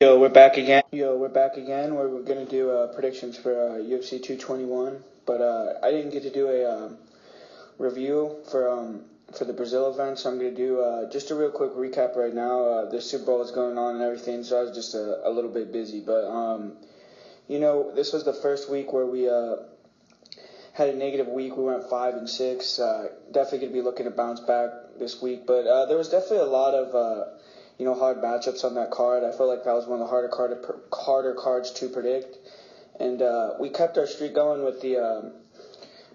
We're back again. We're back again. We're gonna do predictions for UFC 221, but I didn't get to do a review for the Brazil event, so I'm gonna do just a real quick recap right now. The Super Bowl is going on and everything, so I was just a little bit busy. But this was the first week where we had a negative week. We went 5-6. Definitely gonna be looking to bounce back this week, but there was definitely a lot of hard matchups on that card. I feel like that was one of the harder cards to predict. And we kept our streak going with the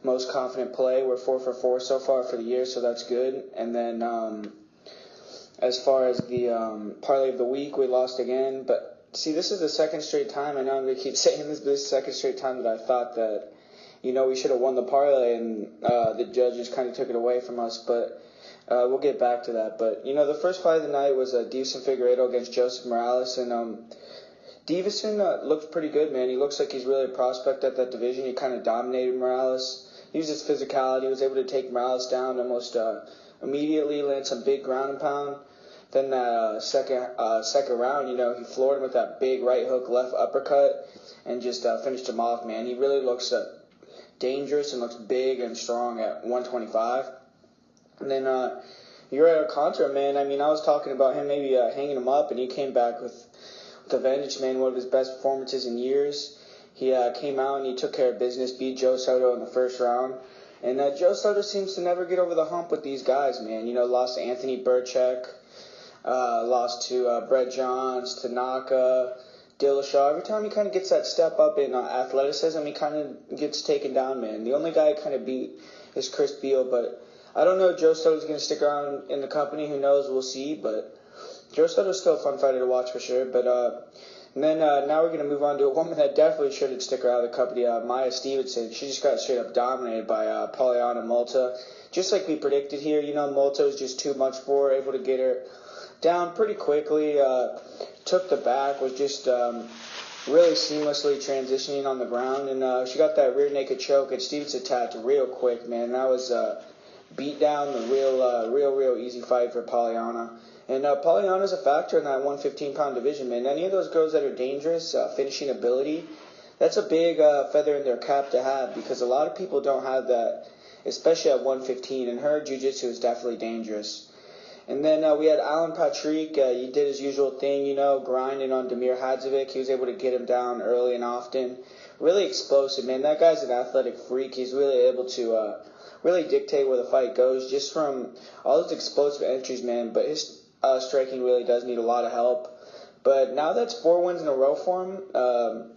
most confident play. We're 4 for 4 so far for the year, so that's good. And then as far as the parlay of the week, we lost again. But see, this is the second straight time. I know I'm going to keep saying this, but this is the second straight time that I thought that, we should have won the parlay and the judges kind of took it away from us. But we'll get back to that. But, the first fight of the night was Davison Figueiredo against Joseph Morales. And Davison looks pretty good, man. He looks like he's really a prospect at that division. He kind of dominated Morales. He used his physicality. He was able to take Morales down almost immediately, land some big ground and pound. Then that second round, he floored him with that big right hook, left uppercut, and just finished him off, man. He really looks dangerous and looks big and strong at 125. And then Hirota Contra, man, I was talking about him maybe hanging him up, and he came back with a vengeance, man, one of his best performances in years. He came out and he took care of business, beat Joe Soto in the first round. And Joe Soto seems to never get over the hump with these guys, man. Lost to Anthony Burchak, lost to Brett Johns, Tanaka, Dillashaw. Every time he kind of gets that step up in athleticism, he kind of gets taken down, man. The only guy kind of beat is Chris Beal, but I don't know if Joe Soto's going to stick around in the company. Who knows? We'll see. But Joe Soto's still a fun fighter to watch for sure. But and then now we're going to move on to a woman that definitely shouldn't stick around the company, Maya Stevenson. She just got straight up dominated by Polyana Malta. Just like we predicted here, Malta was just too much for her, able to get her down pretty quickly. Took the back, was just really seamlessly transitioning on the ground. And she got that rear naked choke, and Stevenson tapped real quick, man. That was beat down, the real easy fight for Polyana. And Polyana's a factor in that 115-pound division, man. Any of those girls that are dangerous, finishing ability, that's a big feather in their cap to have, because a lot of people don't have that, especially at 115, and her jiu-jitsu is definitely dangerous. And then we had Alan Patrick. He did his usual thing, grinding on Damir Hadzovic. He was able to get him down early and often. Really explosive, man. That guy's an athletic freak. He's really able to really dictate where the fight goes just from all those explosive entries, man. But his striking really does need a lot of help. But now that's 4 wins in a row for him.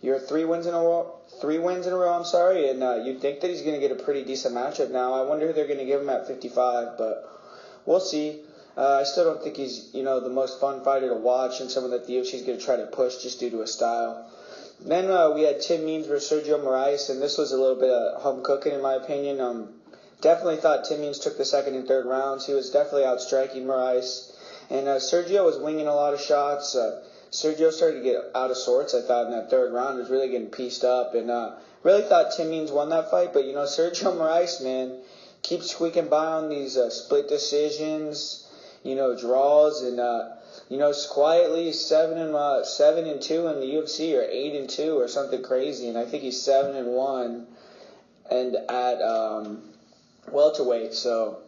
You're 3 wins in a row, and you'd think that he's going to get a pretty decent matchup now. I wonder who they're going to give him at 55, but we'll see. I still don't think he's, the most fun fighter to watch and someone that the UFC is going to try to push just due to his style. Then we had Tim Means versus Sergio Moraes, and this was a little bit of home cooking in my opinion. Definitely thought Tim Means took the second and third rounds. He was definitely outstriking Moraes. And Sergio was winging a lot of shots. Sergio started to get out of sorts, I thought, in that third round. He was really getting pieced up. And really thought Tim Means won that fight. But, Sergio Moraes, man, keeps squeaking by on these split decisions, draws. And, quietly 7-2 in the UFC, or 8-2 or something crazy. And I think he's 7-1 and at welterweight. So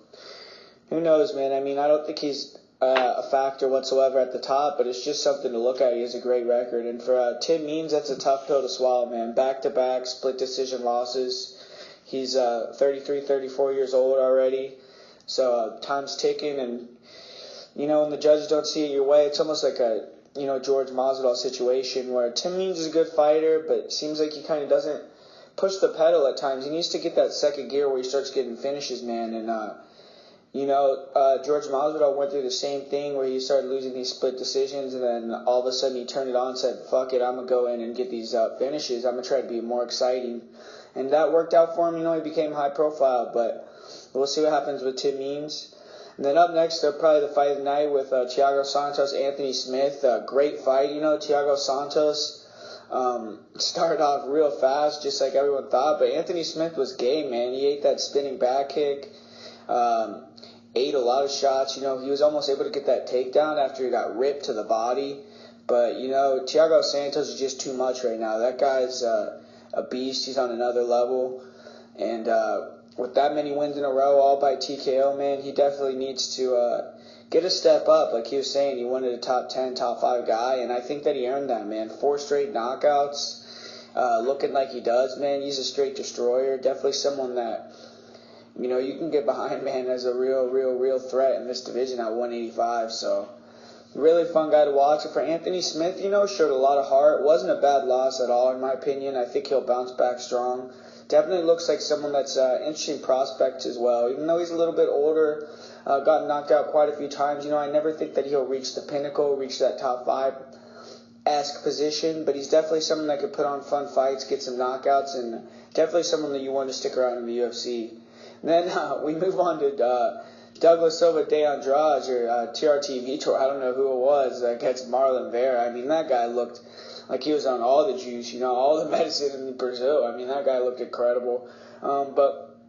who knows, man? I don't think he's a factor whatsoever at the top, but it's just something to look at. He has a great record. And for Tim Means, that's a tough pill to swallow, man. Back-to-back split decision losses. He's 33, 34 years old already. So time's ticking, and when the judges don't see it your way, it's almost like a George Masvidal situation where Tim Means is a good fighter, but it seems like he kind of doesn't push the pedal at times. He needs to get that second gear where he starts getting finishes, man. And George Masvidal went through the same thing where he started losing these split decisions, and then all of a sudden he turned it on and said, fuck it, I'm going to go in and get these finishes. I'm going to try to be more exciting. And that worked out for him. He became high profile, but we'll see what happens with Tim Means. And then up next, probably the fight of the night with Thiago Santos, Anthony Smith. Great fight. Thiago Santos started off real fast, just like everyone thought. But Anthony Smith was game, man. He ate that spinning back kick. Ate a lot of shots. He was almost able to get that takedown after he got ripped to the body. But, Thiago Santos is just too much right now. That guy's a beast. He's on another level. And with that many wins in a row, all by TKO, man, he definitely needs to get a step up. Like he was saying, he wanted a top 10, top 5 guy, and I think that he earned that, man. 4 straight knockouts, looking like he does, man. He's a straight destroyer. Definitely someone that, you can get behind, man, as a real threat in this division at 185. So, really fun guy to watch. And for Anthony Smith, showed a lot of heart. Wasn't a bad loss at all, in my opinion. I think he'll bounce back strong. Definitely looks like someone that's an interesting prospect as well. Even though he's a little bit older, got knocked out quite a few times, I never think that he'll reach the pinnacle, reach that top 5-esque position. But he's definitely someone that could put on fun fights, get some knockouts, and definitely someone that you want to stick around in the UFC. And then we move on to Douglas Silva de Andrade, or TRT Vitor, I don't know who it was, against Marlon Vera. I mean, that guy looked like he was on all the juice, all the medicine in Brazil. I mean, that guy looked incredible. But,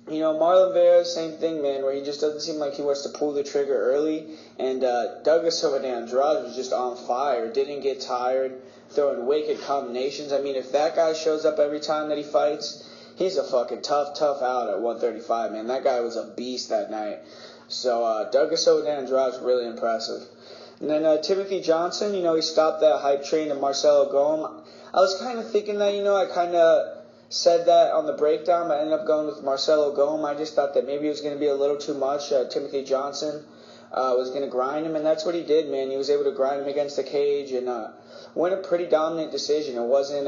Marlon Vera, same thing, man, where he just doesn't seem like he wants to pull the trigger early. And Douglas Silva de Andrade was just on fire, didn't get tired, throwing wicked combinations. I mean, if that guy shows up every time that he fights, he's a fucking tough out at 135, man. That guy was a beast that night. So Douglas Silva de Andrade is really impressive. And then Timothy Johnson, he stopped that hype train to Marcelo Golm. I was kind of thinking that, I kind of said that on the breakdown, but I ended up going with Marcelo Golm. I just thought that maybe it was going to be a little too much. Timothy Johnson was going to grind him, and that's what he did, man. He was able to grind him against the cage and win a pretty dominant decision. It wasn't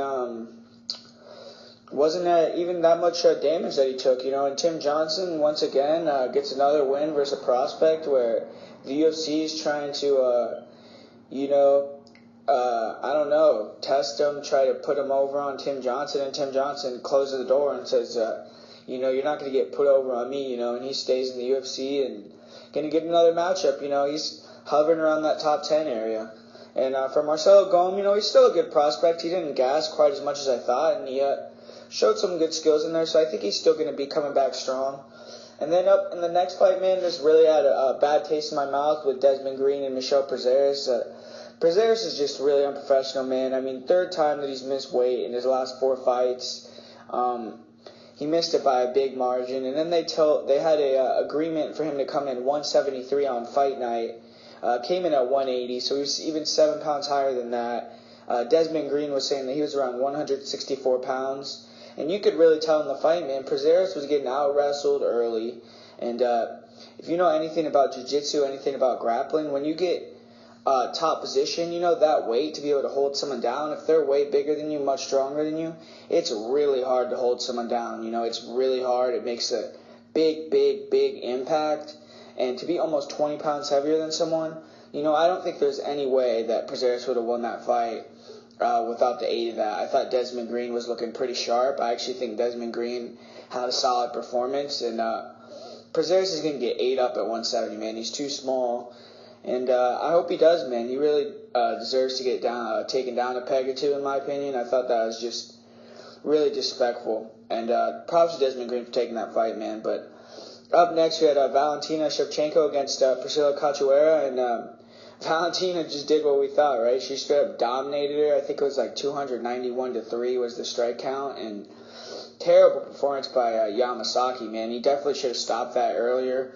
even that much damage that he took, And Tim Johnson, once again, gets another win versus a prospect where the UFC is trying to, I don't know, test him, try to put him over on Tim Johnson, and Tim Johnson closes the door and says, you're not going to get put over on me, and he stays in the UFC and going to get another matchup, he's hovering around that top 10 area. And for Marcelo Golm, he's still a good prospect. He didn't gas quite as much as I thought, and he showed some good skills in there, so I think he's still going to be coming back strong. And then up in the next fight, man, just really had a bad taste in my mouth with Desmond Green and Michel Prazeres. Prazeres is just really unprofessional, man. I mean, 3rd time that he's missed weight in his last 4 fights. He missed it by a big margin. And then they had a agreement for him to come in 173 on fight night. Came in at 180, so he was even 7 pounds higher than that. Desmond Green was saying that he was around 164 pounds. And you could really tell in the fight, man, Prazeres was getting out-wrestled early. And if you know anything about jiu-jitsu, anything about grappling, when you get top position, that weight to be able to hold someone down, if they're way bigger than you, much stronger than you, it's really hard to hold someone down. It's really hard. It makes a big impact. And to be almost 20 pounds heavier than someone, I don't think there's any way that Prazeres would have won that fight without the aid of that. I thought Desmond Green was looking pretty sharp. I actually think Desmond Green had a solid performance, and Prazeres is going to get ate up at 170, man. He's too small, and I hope he does, man. He really deserves to get taken down a peg or two, in my opinion. I thought that was just really disrespectful, and props to Desmond Green for taking that fight, man. But up next, we had Valentina Shevchenko against Priscilla Cachoeira, and Valentina just did what we thought, right? She straight up dominated her. I think it was like 291-3 was the strike count, and terrible performance by Yamasaki, man. He definitely should have stopped that earlier.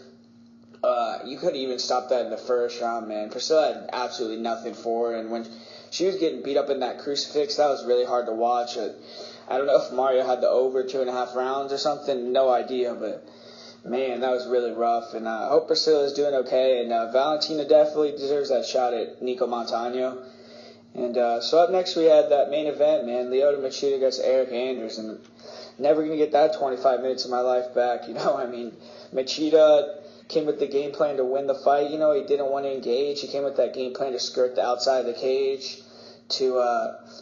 You could even stop that in the first round, man. Priscilla had absolutely nothing for her, and when she was getting beat up in that crucifix, that was really hard to watch. I don't know if Mario had the over 2.5 rounds or something, no idea, but man, that was really rough, and I hope Priscilla's doing okay, and Valentina definitely deserves that shot at Nico Montano. And so up next we had that main event, man, Lyoto Machida against Eric Anders, and never going to get that 25 minutes of my life back, I mean, Machida came with the game plan to win the fight, he didn't want to engage, he came with that game plan to skirt the outside of the cage, to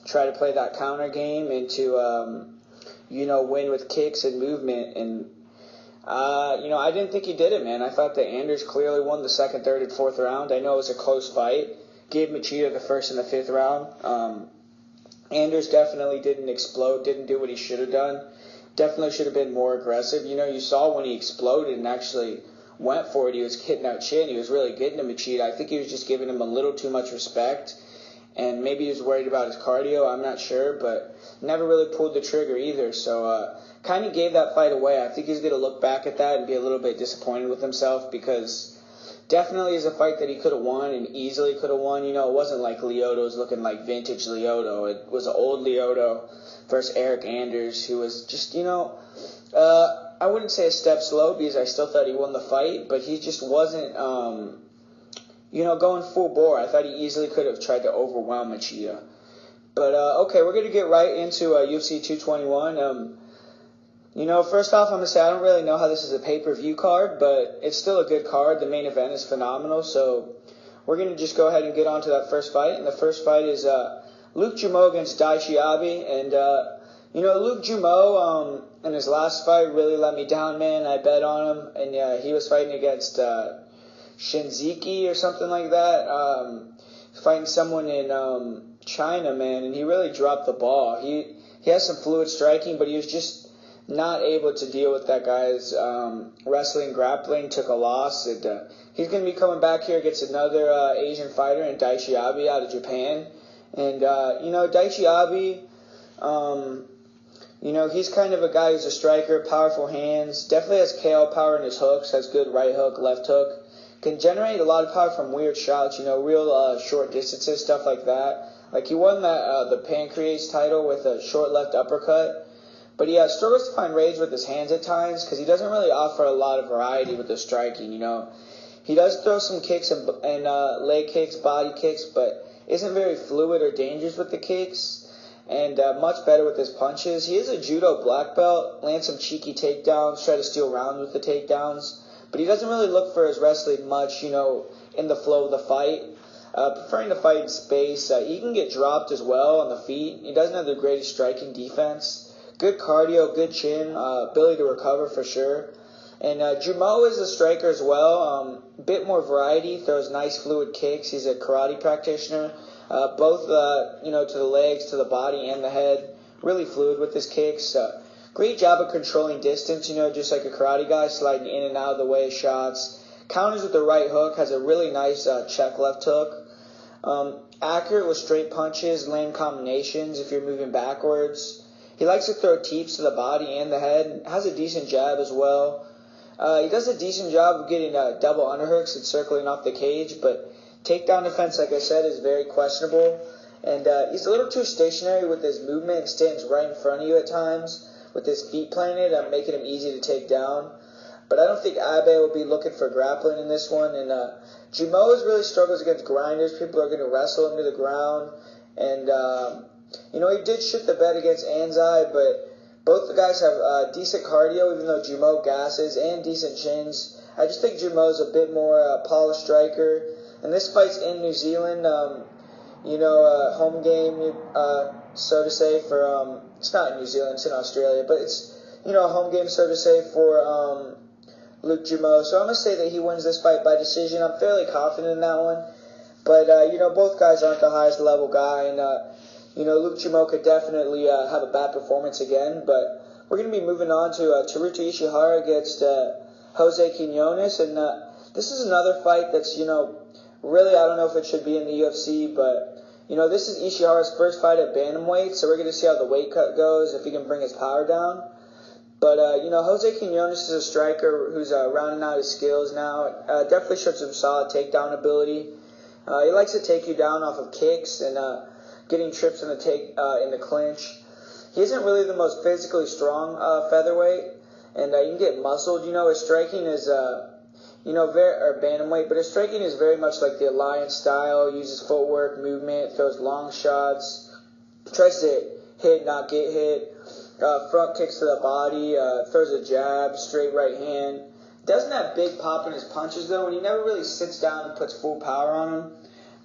try to play that counter game, and to, win with kicks and movement, and I didn't think he did it, man. I thought that Anders clearly won the 2nd, 3rd, and 4th round. I know it was a close fight. Gave Machida the 1st and the 5th round. Anders definitely didn't explode, didn't do what he should have done. Definitely should have been more aggressive. You saw when he exploded and actually went for it, he was hitting that chin. He was really getting to Machida. I think he was just giving him a little too much respect. and maybe he was worried about his cardio, I'm not sure, but never really pulled the trigger either, so kind of gave that fight away. I think he's going to look back at that and be a little bit disappointed with himself, because definitely is a fight that he could have won and easily could have won. It wasn't like Lyoto was looking like vintage Lyoto. It was an old Lyoto versus Eric Anders, who was just, I wouldn't say a step slow, because I still thought he won the fight, but he just wasn't, going full bore. I thought he easily could have tried to overwhelm Machida. But, okay, we're going to get right into UFC 221. First off, I'm going to say I don't really know how this is a pay-per-view card, but it's still a good card. The main event is phenomenal, so we're going to just go ahead and get on to that first fight. And the first fight is Luke Jumeau against Daichi Abe. And, Luke Jumeau, in his last fight, really let me down, man. I bet on him, and he was fighting against Shinziki or something like that, fighting someone in China, man, and he really dropped the ball. He has some fluid striking, but he was just not able to deal with that guy's wrestling, grappling, took a loss. And, he's going to be coming back here against another Asian fighter in Daichi Abe out of Japan. And, Daichi Abe, he's kind of a guy who's a striker, powerful hands, definitely has KO power in his hooks, has good right hook, left hook, can generate a lot of power from weird shots, real short distances, stuff like that. Like he won the Pancrase title with a short left uppercut. But he struggles to find range with his hands at times, because he doesn't really offer a lot of variety with the striking, He does throw some kicks and leg kicks, body kicks, but isn't very fluid or dangerous with the kicks, and much better with his punches. He is a judo black belt, lands some cheeky takedowns, try to steal rounds with the takedowns, but he doesn't really look for his wrestling much, in the flow of the fight. Preferring to fight in space. He can get dropped as well on the feet. He doesn't have the greatest striking defense. Good cardio, good chin, ability to recover for sure. And Jumeau is a striker as well. Bit more variety, throws nice fluid kicks. He's a karate practitioner. Both, to the legs, to the body, and the head. Really fluid with his kicks. Great job of controlling distance, just like a karate guy, sliding in and out of the way of shots. Counters with the right hook, has a really nice check left hook. Accurate with straight punches, lane combinations if you're moving backwards. He likes to throw teeps to the body and the head. Has a decent jab as well. He does a decent job of getting double underhooks and circling off the cage, but takedown defense, like I said, is very questionable. And he's a little too stationary with his movement and stands right in front of you at times with his feet planted, making him easy to take down. But I don't think Abe will be looking for grappling in this one. And Jumeau really struggles against grinders. People are going to wrestle him to the ground. And he did shit the bed against Anzai, but both the guys have decent cardio, even though Jumeau gasses, and decent chins. I just think Jumeau's a bit more polished striker. And this fight's in New Zealand, home game, so to say, for, it's not in New Zealand, it's in Australia, but it's, a home game, so to say, for Luke Jumeau. So I'm going to say that he wins this fight by decision. I'm fairly confident in that one. But, both guys aren't the highest level guy, and, Luke Jumeau could definitely have a bad performance again, but we're going to be moving on to Teruto Ishihara against Jose Quinonez, and this is another fight that's, really I don't know if it should be in the UFC, but, this is Ishihara's first fight at bantamweight, so we're going to see how the weight cut goes, if he can bring his power down. But, Jose Quinonez is a striker who's rounding out his skills now, definitely showed some solid takedown ability. He likes to take you down off of kicks and getting trips in the clinch. He isn't really the most physically strong featherweight, and you can get muscled. His striking is, or bantamweight, but his striking is very much like the Alliance style. Uses footwork, movement, throws long shots, tries to hit, not get hit, front kicks to the body, throws a jab, straight right hand. Doesn't have big pop in his punches though, and he never really sits down and puts full power on him.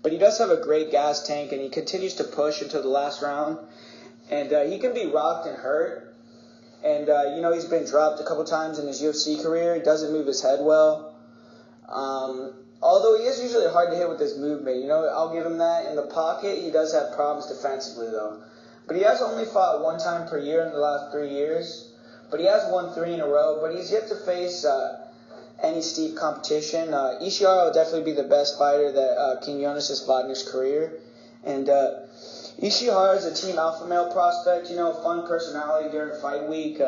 But he does have a great gas tank, and he continues to push until the last round. And he can be rocked and hurt. And, he's been dropped a couple times in his UFC career. He doesn't move his head well. Although he is usually hard to hit with his movement. I'll give him that. In the pocket, he does have problems defensively, though. But he has only fought one time per year in the last 3 years. But he has won 3 in a row. But he's yet to face any steep competition. Ishihara will definitely be the best fighter that Quinonez has fought in his career. And Ishihara is a team alpha male prospect, fun personality during fight week.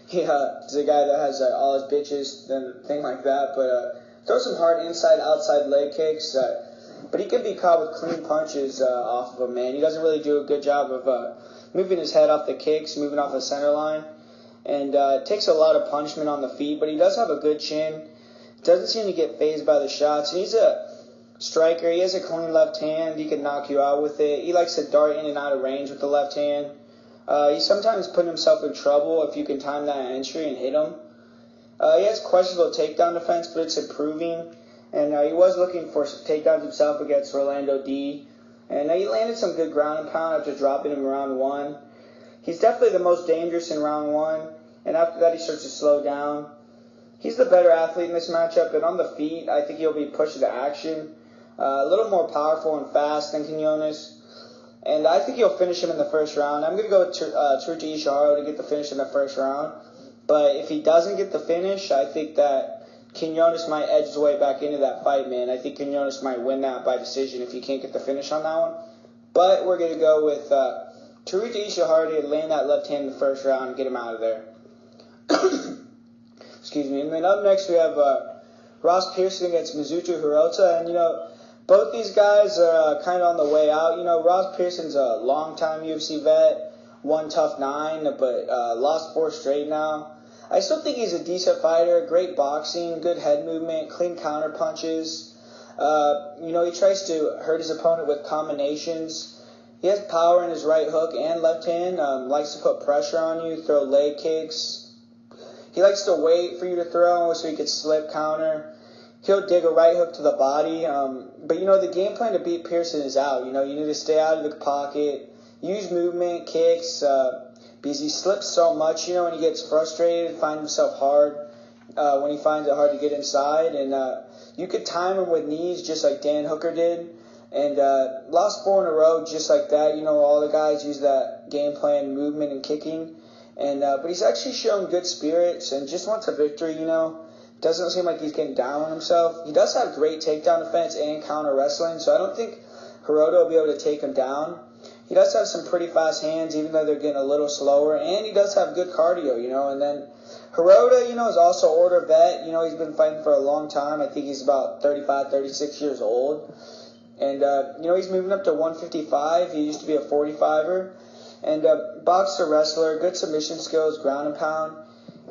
He's a guy that has all his bitches and thing like that, but throws some hard inside-outside leg kicks. But he can be caught with clean punches off of him, man. He doesn't really do a good job of moving his head off the kicks, moving off the center line. And takes a lot of punishment on the feet, but he does have a good chin. Doesn't seem to get fazed by the shots. And he's a striker. He has a clean left hand. He can knock you out with it. He likes to dart in and out of range with the left hand. He sometimes put himself in trouble if you can time that entry and hit him. He has questionable takedown defense, but it's improving. And he was looking for some takedowns himself against Rolando D. And he landed some good ground and pound after dropping him in round 1. He's definitely the most dangerous in round 1. And after that, he starts to slow down. He's the better athlete in this matchup. And on the feet, I think he'll be pushed to action. A little more powerful and fast than Quinonez. And I think he'll finish him in the first round. I'm going to go with Teruto Ishihara to get the finish in the first round. But if he doesn't get the finish, I think that Quinonez might edge his way back into that fight, man. I think Quinonez might win that by decision if he can't get the finish on that one. But we're going to go with Teruto Ishihara to land that left hand in the first round and get him out of there. Excuse me. And then up next we have Ross Pearson against Mizuto Hirota. And, both these guys are kind of on the way out. Ross Pearson's a long-time UFC vet, won tough 9, but lost 4 straight now. I still think he's a decent fighter, great boxing, good head movement, clean counter punches. He tries to hurt his opponent with combinations. He has power in his right hook and left hand, likes to put pressure on you, throw leg kicks. He likes to wait for you to throw so he could slip counter. He'll dig a right hook to the body. But the game plan to beat Pearson is out. You need to stay out of the pocket, use movement, kicks, because he slips so much, when he gets frustrated, finds himself hard, when he finds it hard to get inside. And you could time him with knees just like Dan Hooker did. And lost 4 in a row just like that. All the guys use that game plan, movement and kicking. And but he's actually shown good spirits and just wants a victory, Doesn't seem like he's getting down on himself. He does have great takedown defense and counter wrestling, so I don't think Hirota will be able to take him down. He does have some pretty fast hands, even though they're getting a little slower, and he does have good cardio, And then Hirota, is also older vet. He's been fighting for a long time. I think he's about 35, 36 years old. And, he's moving up to 155. He used to be a 45er. And boxer, wrestler, good submission skills, ground and pound.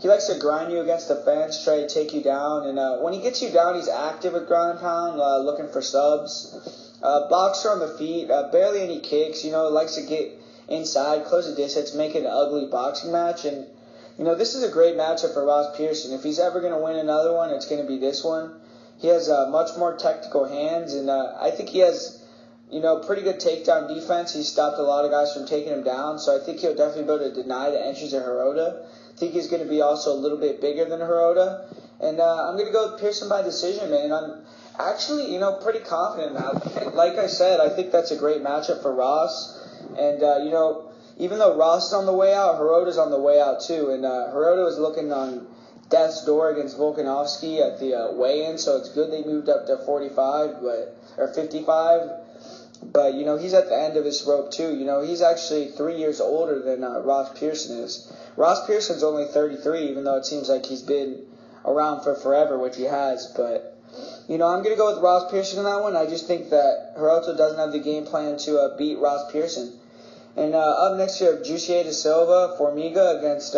He likes to grind you against the fence, try to take you down. And when he gets you down, he's active with ground and pound, looking for subs. Boxer on the feet, barely any kicks. Likes to get inside, close the distance, make it an ugly boxing match. And, this is a great matchup for Ross Pearson. If he's ever going to win another one, it's going to be this one. He has much more technical hands, and I think he has, pretty good takedown defense. He's stopped a lot of guys from taking him down, so I think he'll definitely be able to deny the entries of Hirota. I think he's going to be also a little bit bigger than Hirota. And I'm going to go with Pearson by decision, man. I'm actually, pretty confident now. Like I said, I think that's a great matchup for Ross. And, even though Ross is on the way out, Hirota's on the way out too. And Hirota was looking on death's door against Volkanovski at the weigh-in, so it's good they moved up to 45, or 55. But, he's at the end of his rope too. He's actually 3 years older than Ross Pearson is. Ross Pearson's only 33, even though it seems like he's been around for forever, which he has. But, I'm going to go with Ross Pearson in that one. I just think that Hirota doesn't have the game plan to beat Ross Pearson. And up next you have Jussier da Silva, Formiga against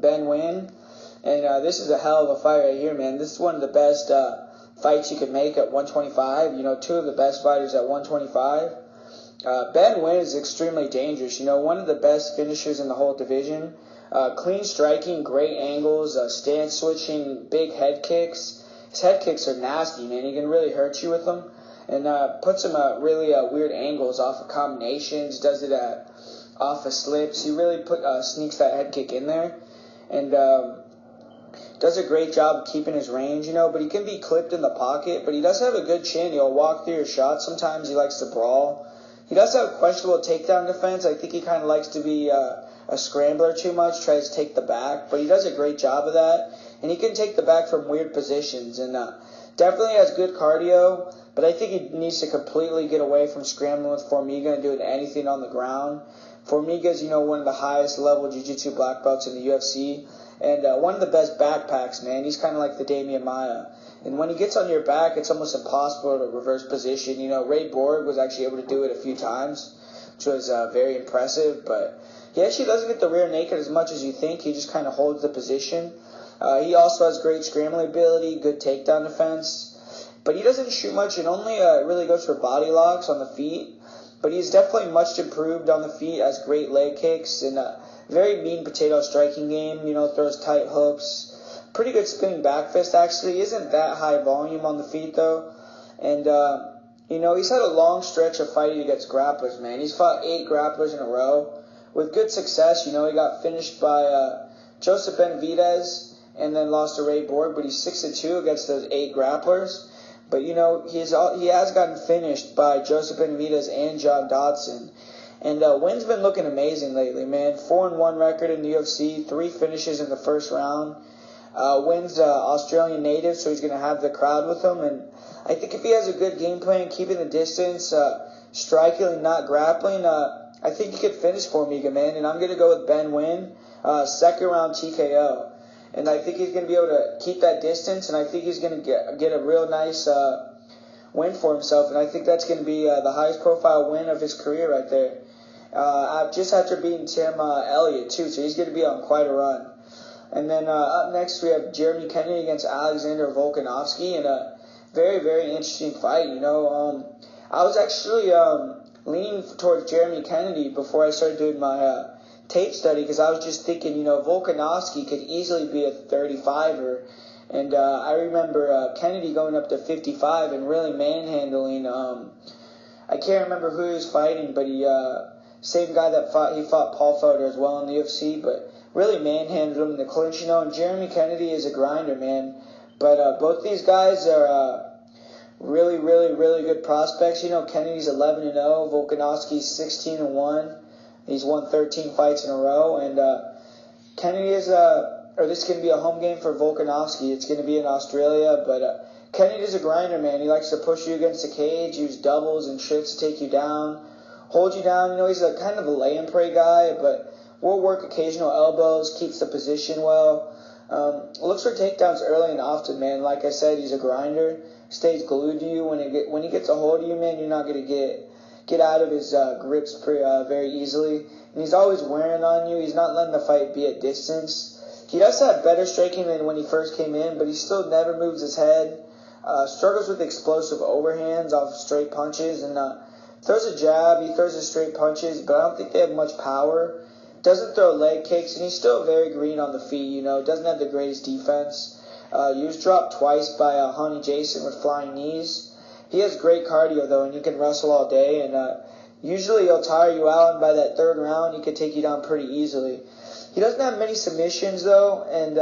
Ben Nguyen. And this is a hell of a fight right here, man. This is one of the best fights you could make at 125. 2 of the best fighters at 125. Ben Nguyen is extremely dangerous. One of the best finishers in the whole division. Clean striking, great angles, stance switching, big head kicks. His head kicks are nasty, man. He can really hurt you with them. And puts him at really weird angles off of combinations, does it off of slips. He really sneaks that head kick in there. And does a great job of keeping his range, but he can be clipped in the pocket. But he does have a good chin. He'll walk through your shots. Sometimes he likes to brawl. He does have questionable takedown defense. I think he kind of likes to be a scrambler too much, tries to take the back. But he does a great job of that. And he can take the back from weird positions. And definitely has good cardio. But I think he needs to completely get away from scrambling with Formiga and doing anything on the ground. Formiga's, one of the highest level jiu-jitsu black belts in the UFC. And one of the best backpacks, man. He's kind of like the Damian Maia. And when he gets on your back, it's almost impossible to reverse position. Ray Borg was actually able to do it a few times, which was very impressive. But he actually doesn't get the rear naked as much as you think. He just kind of holds the position. He also has great scrambling ability, good takedown defense. But he doesn't shoot much and only really goes for body locks on the feet. But he's definitely much improved on the feet, has great leg kicks, and very mean potato striking game, throws tight hooks. Pretty good spinning back fist, actually. Isn't that high volume on the feet, though. And, he's had a long stretch of fighting against grapplers, man. He's fought 8 grapplers in a row with good success. He got finished by Joseph Benavidez and then lost to Ray Borg, but he's 6-2 against those 8 grapplers. But, he has gotten finished by Joseph Benavidez and John Dodson. And Nguyen's been looking amazing lately, man. 4-1 record in the UFC, 3 finishes in the first round. Nguyen's Australian native, so he's going to have the crowd with him. And I think if he has a good game plan, keeping the distance, striking and not grappling, I think he could finish Formiga, man. And I'm going to go with Ben Nguyen, second round TKO. And I think he's going to be able to keep that distance, and I think he's going to get a real nice win for himself. And I think that's going to be the highest profile win of his career right there. Just after beating Tim Elliott, too, so he's going to be on quite a run. And then up next we have Jeremy Kennedy against Alexander Volkanovski in a very, very interesting fight. I was actually leaning towards Jeremy Kennedy before I started doing my tape study because I was just thinking, Volkanovski could easily be a 35er. And I remember Kennedy going up to 55 and really manhandling. I can't remember who he was fighting, but he same guy that fought Paul Felder as well in the UFC, but really manhandled him in the clinch, and Jeremy Kennedy is a grinder, man. But both these guys are really, really, really good prospects. Kennedy's 11-0, Volkanovski's 16-1. He's won 13 fights in a row, and Kennedy is this is going to be a home game for Volkanovski. It's going to be in Australia, but Kennedy's a grinder, man. He likes to push you against the cage, use doubles and tricks to take you down, hold you down. He's a kind of a lay and pray guy, but will work occasional elbows, keeps the position well. Looks for takedowns early and often, man. Like I said, he's a grinder. Stays glued to you. When he gets a hold of you, man, you're not going to get out of his grips very easily. And he's always wearing on you. He's not letting the fight be at distance. He does have better striking than when he first came in, but he still never moves his head. Struggles with explosive overhands off straight punches, and throws a jab. He throws his straight punches, but I don't think they have much power. Doesn't throw leg kicks, and he's still very green on the feet, doesn't have the greatest defense. He was dropped twice by Honey Jason with flying knees. He has great cardio, though, and you can wrestle all day, and usually he'll tire you out, and by that third round, he could take you down pretty easily. He doesn't have many submissions, though, and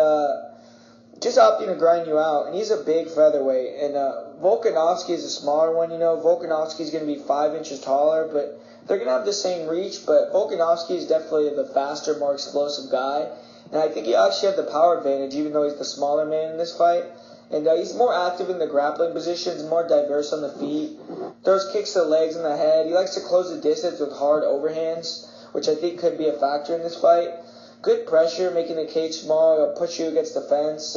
just opting to grind you out, and he's a big featherweight, and Volkanovski is a smaller one, Volkanovski's going to be 5 inches taller, but they're going to have the same reach, but Volkanovski is definitely the faster, more explosive guy. And I think he actually had the power advantage, even though he's the smaller man in this fight. And he's more active in the grappling positions, more diverse on the feet. Throws kicks to the legs and the head. He likes to close the distance with hard overhands, which I think could be a factor in this fight. Good pressure, making the cage small. He'll push you against the fence.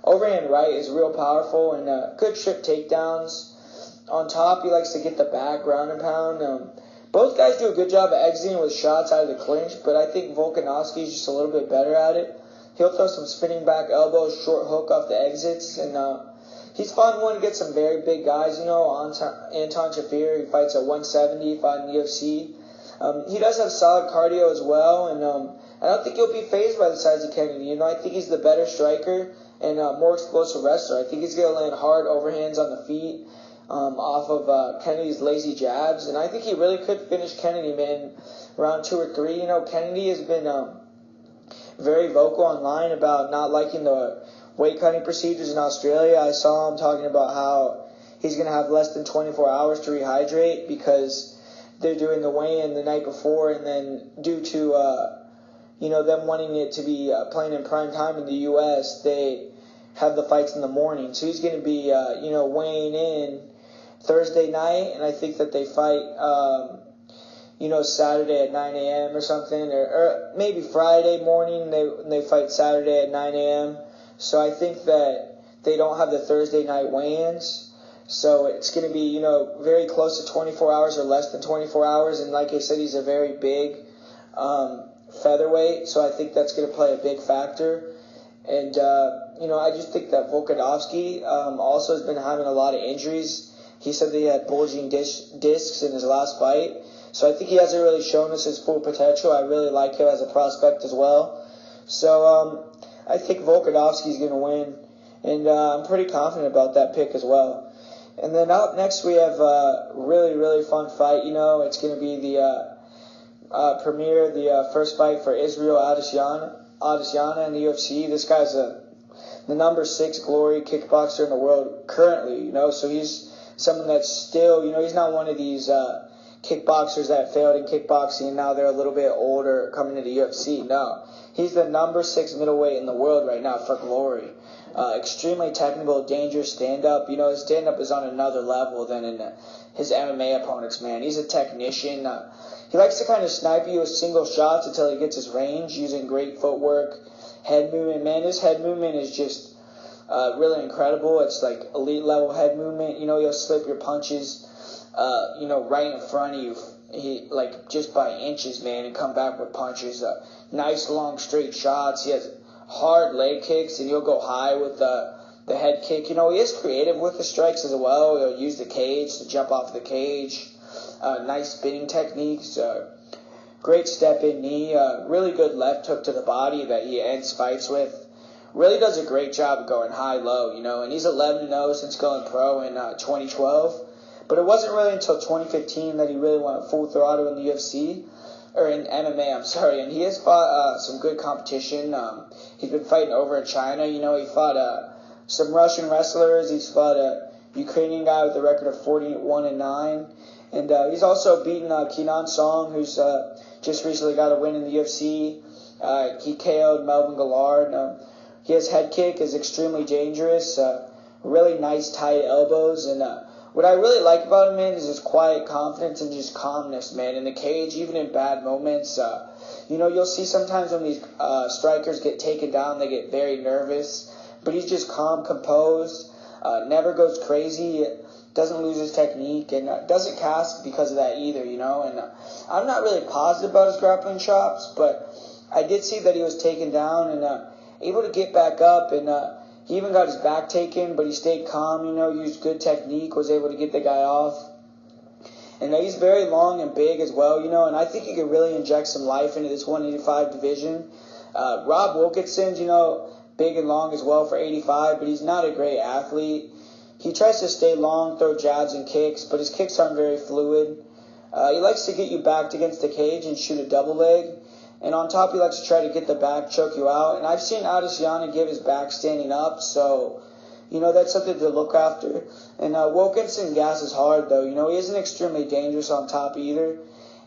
Overhand right is real powerful, and good trip takedowns. On top, he likes to get the back, ground and pound. Both guys do a good job of exiting with shots out of the clinch, but I think Volkanovski is just a little bit better at it. He'll throw some spinning back elbows, short hook off the exits, and he's fought one against some very big guys, Anton Shafir, he fights at 170, fought in the UFC. He does have solid cardio as well, and I don't think he'll be fazed by the size of Kennedy. I think he's the better striker and more explosive wrestler. I think he's going to land hard overhands on the feet. Off of Kennedy's lazy jabs, and I think he really could finish Kennedy, man, round 2 or 3. Kennedy has been very vocal online about not liking the weight cutting procedures in Australia. I saw him talking about how he's going to have less than 24 hours to rehydrate because they're doing the weigh-in the night before, and then due to them wanting it to be playing in prime time in the U.S., they have the fights in the morning. So he's going to be weighing in Thursday night, and I think that they fight, Saturday at 9 a.m. or something, or maybe Friday morning they fight Saturday at 9 a.m. So I think that they don't have the Thursday night weigh-ins. So it's going to be, very close to 24 hours or less than 24 hours. And like I said, he's a very big featherweight, so I think that's going to play a big factor. And, I just think that Volkanovski also has been having a lot of injuries. He said that he had bulging discs in his last fight. So I think he hasn't really shown us his full potential. I really like him as a prospect as well. So I think Volkanovski's going to win. And I'm pretty confident about that pick as well. And then up next we have a really, really fun fight. It's going to be the first fight for Israel Adesyana in the UFC. This guy's the number 6 glory kickboxer in the world currently, so he's someone that's still, he's not one of these kickboxers that failed in kickboxing and now they're a little bit older coming to the UFC. No, he's the number 6 middleweight in the world right now for glory. Extremely technical, dangerous stand-up. His stand-up is on another level than in his MMA opponents, man. He's a technician. He likes to kind of snipe you with single shots until he gets his range using great footwork, head movement. Man, his head movement is just really incredible. It's like elite level head movement. He'll slip your punches, right in front of you. He just by inches, man, and come back with punches. Nice long straight shots. He has hard leg kicks, and he'll go high with the head kick. He is creative with the strikes as well. He'll use the cage to jump off the cage. Nice spinning techniques. Great step-in knee. Really good left hook to the body that he ends fights with. Really does a great job of going high-low, and he's 11-0 since going pro in 2012. But it wasn't really until 2015 that he really went full throttle in the UFC. Or in MMA, I'm sorry, and he has fought some good competition. He's been fighting over in China. He fought some Russian wrestlers. He's fought a Ukrainian guy with a record of 41-9, and he's also beaten Quinonez, who's just recently got a win in the UFC. He KO'd Melvin Gillard. His head kick is extremely dangerous. Really nice tight elbows, and what I really like about him, man, is his quiet confidence and just calmness, man. In the cage, even in bad moments, you'll see sometimes when these strikers get taken down, they get very nervous. But he's just calm, composed, never goes crazy, doesn't lose his technique, and doesn't cast because of that either, And I'm not really positive about his grappling chops, but I did see that he was taken down and able to get back up, and he even got his back taken, but he stayed calm, used good technique, was able to get the guy off. And he's very long and big as well, and I think he could really inject some life into this 185 division. Rob Wilkinson's, big and long as well for 85, but he's not a great athlete. He tries to stay long, throw jabs and kicks, but his kicks aren't very fluid. He likes to get you backed against the cage and shoot a double leg. And on top, he likes to try to get the back, choke you out. And I've seen Adesyana give his back standing up, so, that's something to look after. And Wilkinson gasses hard, though. He isn't extremely dangerous on top either.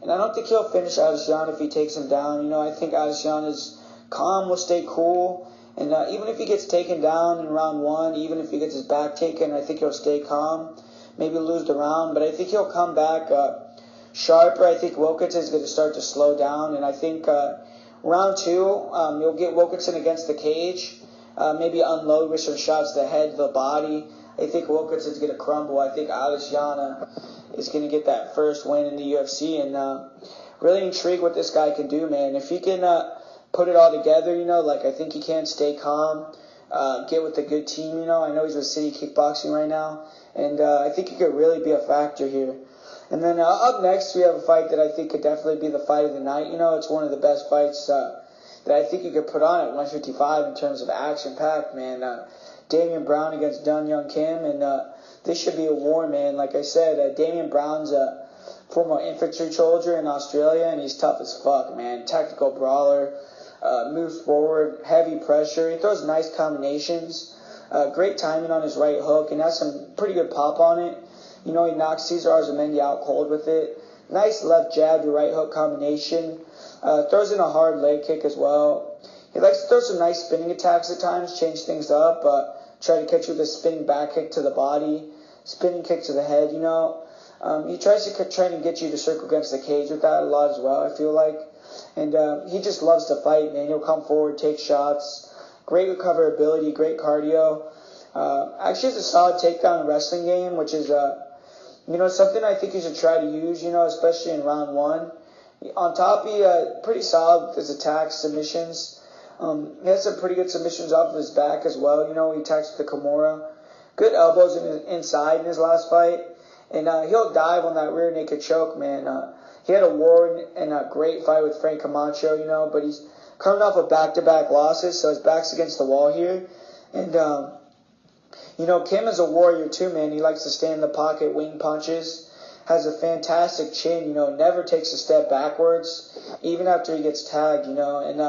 And I don't think he'll finish Adesyana if he takes him down. I think Adesyana's calm, will stay cool. And even if he gets taken down in round 1, even if he gets his back taken, I think he'll stay calm. Maybe lose the round, but I think he'll come back sharper. I think Wilkinson is going to start to slow down, and I think round 2, you'll get Wilkinson against the cage, maybe unload with some shots to the head, the body. I think Wilkinson's going to crumble. I think Adesyana is going to get that first win in the UFC, and really intrigued what this guy can do, man. If he can put it all together, I think he can stay calm, get with a good team, I know he's with City Kickboxing right now, and I think he could really be a factor here. And then up next, we have a fight that I think could definitely be the fight of the night. It's one of the best fights that I think you could put on at 155 in terms of action-packed, man. Damian Brown against Dun Young Kim, and this should be a war, man. Like I said, Damian Brown's a former infantry soldier in Australia, and he's tough as fuck, man. Tactical brawler, moves forward, heavy pressure. He throws nice combinations, great timing on his right hook, and has some pretty good pop on it. He knocks Cesar Arzumendi out cold with it. Nice left jab to right hook combination. Throws in a hard leg kick as well. He likes to throw some nice spinning attacks at times, change things up, try to catch you with a spinning back kick to the body. spinning kick to the head, He tries to try to get you to circle against the cage with that a lot as well, I feel like. And he just loves to fight, man. He'll come forward, take shots. Great recoverability, great cardio. Actually has a solid takedown wrestling game, which is, something I think you should try to use, especially in round 1. On top, he pretty solid with his attacks, submissions. He has some pretty good submissions off of his back as well. He attacks with the Kimura. Good elbows inside in his last fight. And he'll dive on that rear naked choke, man. He had a war and a great fight with Frank Camacho, but he's coming off of back-to-back losses, so his back's against the wall here. And, Kim is a warrior too, man. He likes to stay in the pocket, wing punches. Has a fantastic chin, never takes a step backwards, even after he gets tagged, And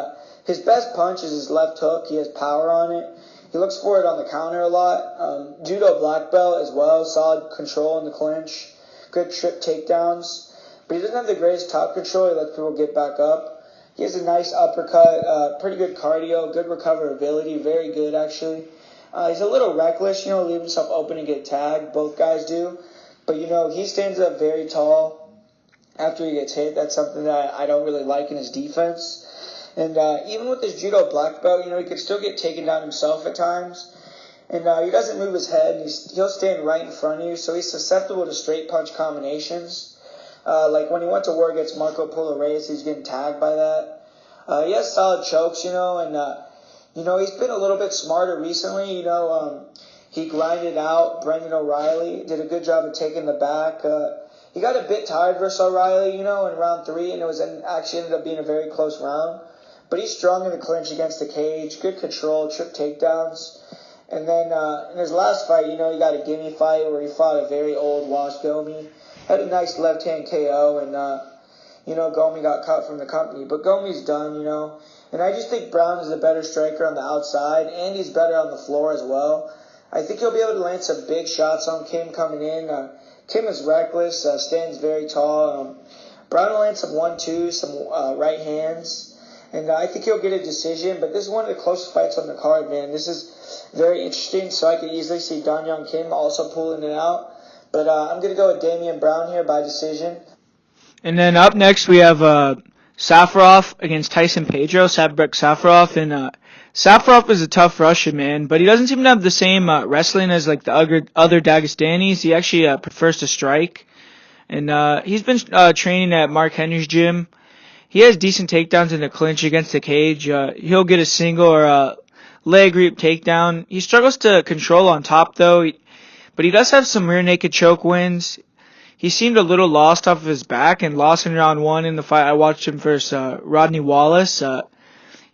his best punch is his left hook. He has power on it. He looks for it on the counter a lot. Judo black belt as well. Solid control in the clinch. Good trip takedowns. But he doesn't have the greatest top control. He lets people get back up. He has a nice uppercut. Pretty good cardio. Good recoverability. Very good, actually. He's a little reckless, leave himself open and get tagged. Both guys do. But, he stands up very tall after he gets hit. That's something that I don't really like in his defense. And even with his judo black belt, he can still get taken down himself at times. And he doesn't move his head. He'll stand right in front of you, so he's susceptible to straight punch combinations. Like when he went to war against Marco Polo Reyes, he's getting tagged by that. He has solid chokes, and, he's been a little bit smarter recently. He grinded out Brendan O'Reilly, did a good job of taking the back. He got a bit tired versus O'Reilly, in round 3, and actually ended up being a very close round. But he's strong in the clinch against the cage, good control, trip takedowns. And then in his last fight, he got a gimme fight where he fought a very old Wash Gomi. Had a nice left-hand KO, and, Gomi got cut from the company. But Gomi's done, And I just think Brown is a better striker on the outside, and he's better on the floor as well. I think he'll be able to land some big shots on Kim coming in. Kim is reckless, stands very tall. Brown will land some 1-2, some right hands. And I think he'll get a decision, but this is one of the closest fights on the card, man. This is very interesting, so I could easily see Danyang Kim also pulling it out. But I'm going to go with Damian Brown here by decision. And then up next we have Safarov against Tyson Pedro, Safarov. And Safarov is a tough Russian, man, but he doesn't seem to have the same wrestling as like the other Dagestanis. He actually prefers to strike. And he's been training at Mark Henry's gym. He has decent takedowns in the clinch against the cage. He'll get a single or a leg reap takedown. He struggles to control on top, though, but he does have some rear naked choke wins. He seemed a little lost off of his back and lost in round 1 in the fight I watched him versus Rodney Wallace.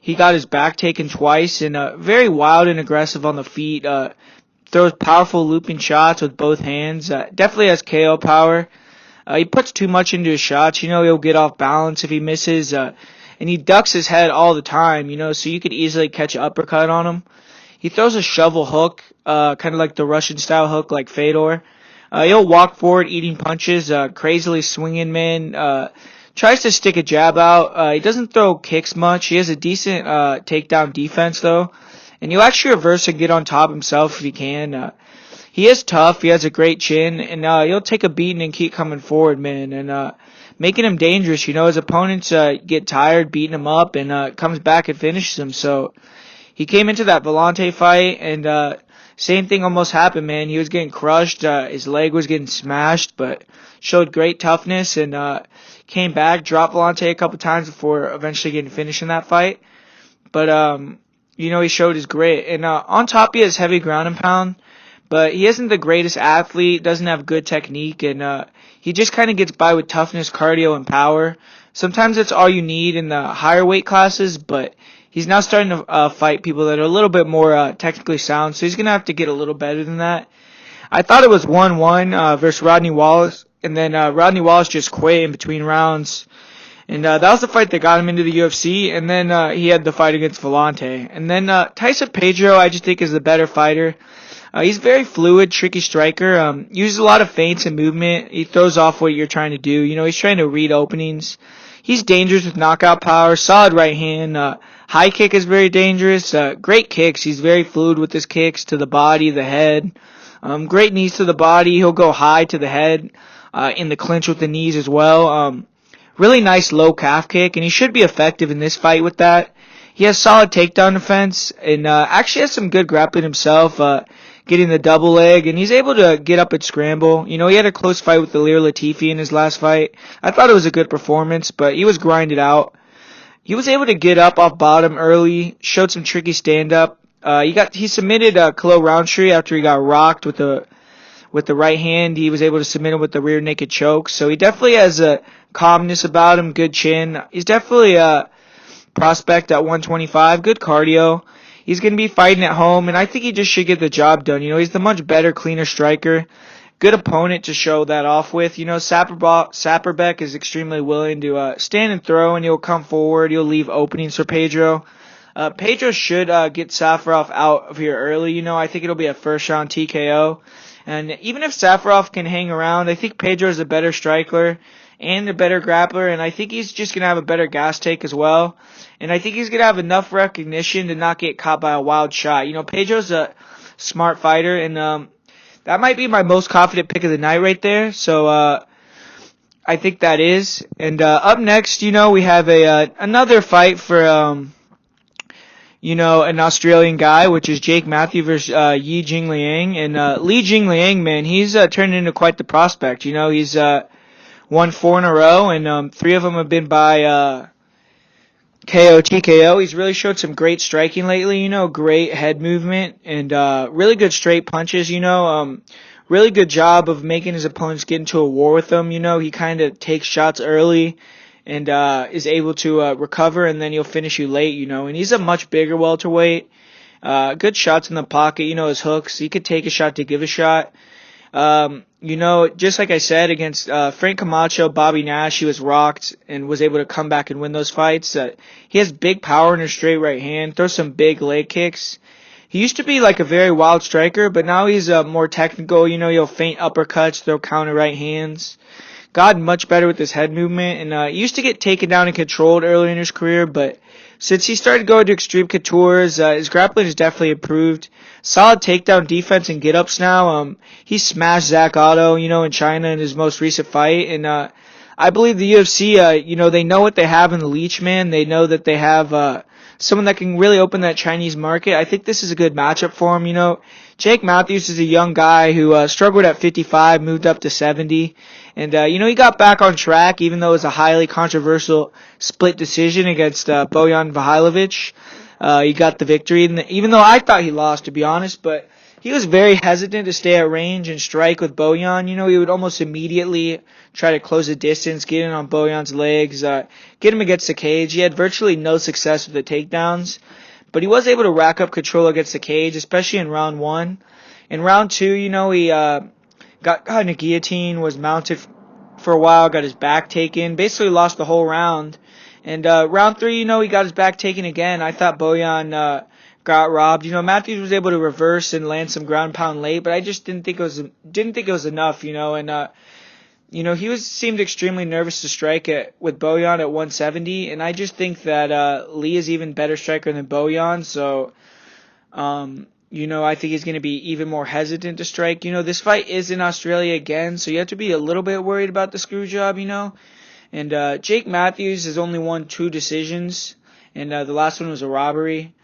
He got his back taken twice and very wild and aggressive on the feet. Throws powerful looping shots with both hands. Definitely has KO power. He puts too much into his shots. He'll get off balance if he misses. And he ducks his head all the time, so you could easily catch an uppercut on him. He throws a shovel hook, kind of like the Russian-style hook like Fedor. He'll walk forward eating punches, crazily swinging, man. Tries to stick a jab out. He doesn't throw kicks much. He has a decent takedown defense, though. And he'll actually reverse and get on top himself if he can. He is tough. He has a great chin, and he'll take a beating and keep coming forward, man, and making him dangerous. His opponents get tired, beating him up, and comes back and finishes him. So he came into that Volante fight, and same thing almost happened, man. He was getting crushed. His leg was getting smashed, but showed great toughness and came back, dropped Volante a couple times before eventually getting finished in that fight. But he showed his grit, and on top he has heavy ground and pound. But he isn't the greatest athlete, doesn't have good technique, and he just kind of gets by with toughness, cardio, and power. Sometimes that's all you need in the higher weight classes, but he's now starting to fight people that are a little bit more technically sound, so he's going to have to get a little better than that. I thought it was 1-1 versus Rodney Wallace, and then Rodney Wallace just quit in between rounds. And that was the fight that got him into the UFC, and then he had the fight against Volante. And then Tyson Pedro, I just think, is the better fighter. He's very fluid, tricky striker. Uses a lot of feints and movement. He throws off what you're trying to do. He's trying to read openings. He's dangerous with knockout power, solid right hand. High kick is very dangerous. Great kicks. He's very fluid with his kicks to the body, the head. Great knees to the body. He'll go high to the head in the clinch with the knees as well. Really nice low calf kick, and he should be effective in this fight with that. He has solid takedown defense, and actually has some good grappling himself, getting the double leg, and he's able to get up and scramble. He had a close fight with Ilir Latifi in his last fight. I thought it was a good performance, but he was grinded out. He was able to get up off bottom early, showed some tricky stand-up. He submitted Khalil Roundtree after he got rocked with the right hand. He was able to submit him with the rear naked choke. So he definitely has a calmness about him, good chin. He's definitely a prospect at 125, good cardio. He's going to be fighting at home, and I think he just should get the job done. He's the much better, cleaner striker. Good opponent to show that off with. Saperbeck is extremely willing to stand and throw, and he'll come forward. He'll leave openings for Pedro. Pedro should get Safarov out of here early. I think it'll be a first-round TKO. And even if Safarov can hang around, I think Pedro's a better striker and a better grappler, and I think he's just going to have a better gas take as well. And I think he's going to have enough recognition to not get caught by a wild shot. Pedro's a smart fighter, and that might be my most confident pick of the night right there. So I think that is. And up next, we have another fight for an Australian guy, which is Jake Matthew versus Yi Jingliang. And Li Jinglaing, man, he's turned into quite the prospect. He's won 4 in a row, and 3 of them have been by KO, TKO. He's really showed some great striking lately, great head movement, and really good straight punches, really good job of making his opponents get into a war with him. He kind of takes shots early and is able to recover, and then he'll finish you late, and he's a much bigger welterweight. Good shots in the pocket, his hooks. He could take a shot to give a shot. Just like I said, against Frank Camacho, Bobby Nash, he was rocked and was able to come back and win those fights. He has big power in his straight right hand, throws some big leg kicks. He used to be like a very wild striker, but now he's more technical. He'll feint uppercuts, throw counter right hands. Gotten much better with his head movement, and he used to get taken down and controlled early in his career, but since he started going to extreme couture, his grappling has definitely improved. Solid takedown defense and get-ups now. He smashed Zach Otto, in China in his most recent fight, and I believe the UFC, they know what they have in the Leech, man. They know that they have someone that can really open that Chinese market. I think this is a good matchup for him, Jake Matthews is a young guy who struggled at 55, moved up to 70. And, he got back on track, even though it was a highly controversial split decision against Bojan Vahailovic. He got the victory, even though I thought he lost, to be honest. But he was very hesitant to stay at range and strike with Bojan. He would almost immediately try to close the distance, get in on Bojan's legs, get him against the cage. He had virtually no success with the takedowns. But he was able to rack up control against the cage, especially in round 1. In round 2, he got caught in a guillotine, was mounted for a while, got his back taken, basically lost the whole round. And round 3, he got his back taken again. I thought Bojan got robbed. Matthews was able to reverse and land some ground pound late, but I just didn't think it was enough, and he seemed extremely nervous to strike with Bojan at 170, and I just think that Lee is even better striker than Bojan, so I think he's going to be even more hesitant to strike. This fight is in Australia again, so you have to be a little bit worried about the screw job, And Jake Matthews has only won 2 decisions, and the last one was a robbery.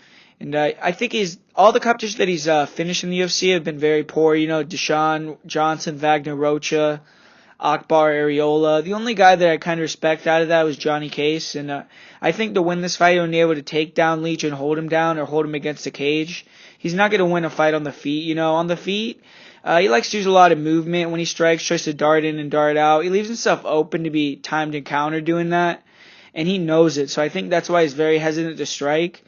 And I think all the competition that he's finished in the UFC have been very poor. Deshaun Johnson, Wagner Rocha, Akbar Areola. The only guy that I kind of respect out of that was Johnny Case. And I think to win this fight, he'll be able to take down Leach and hold him down or hold him against the cage. He's not going to win a fight on the feet. On the feet, he likes to use a lot of movement. When he strikes, tries to dart in and dart out. He leaves himself open to be timed and countered doing that. And he knows it. So I think that's why he's very hesitant to strike.